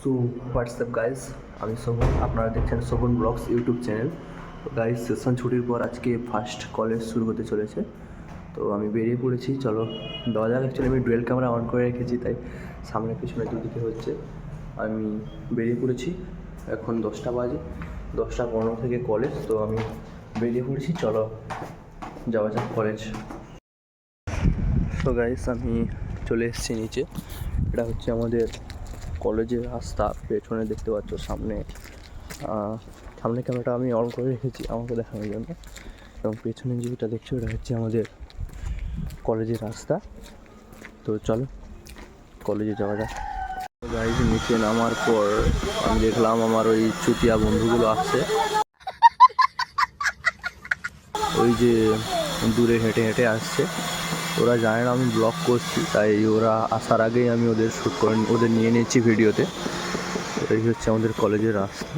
So WhatsApp guys, আমি শোভন, আপনারা দেখছেন শোভন ব্লগস ইউটিউব চ্যানেল। তো গাইস, সেশন ছুটির পর আজকে ফার্স্ট কলেজ শুরু হতে চলেছে। তো আমি বেরিয়ে পড়েছি, চলো দেওয়া যাক। অ্যাকচুয়ালি আমি ডুয়েল ক্যামেরা অন করে রেখেছি, তাই সামনে পিছনে দুদিকে হচ্ছে। আমি বেরিয়ে পড়েছি, এখন 10টা বাজে, 10টা 15 থেকে কলেজ। তো আমি বেরিয়ে পড়েছি, চলো যাওয়া যাক কলেজ। তো গাইস, আমি চলে এসেছি নিচে। এটা হচ্ছে আমাদের কলেজের রাস্তা। পেছনে দেখতে পাচ্ছ, সামনে ক্যামেরাটা আমি অন করে রেখেছি আমাকে দেখানোর জন্য, এবং পেছনে যেটা দেখছো এটা হচ্ছে আমাদের কলেজের রাস্তা। তো চলো কলেজে যাওয়া যাক। গাইস, নিচে নামার পর আমি দেখলাম আমার ওই চুতিয়া বন্ধুগুলো আসছে, ওই যে দূরে হেঁটে হেঁটে আসছে। ওরা জানে না আমি ব্লগ করছি, তাই ওরা আসার আগেই আমি ওদের শ্যুট করে ওদের নিয়ে নিয়েছি ভিডিওতে। এই হচ্ছে আমাদের কলেজের রাস্তা।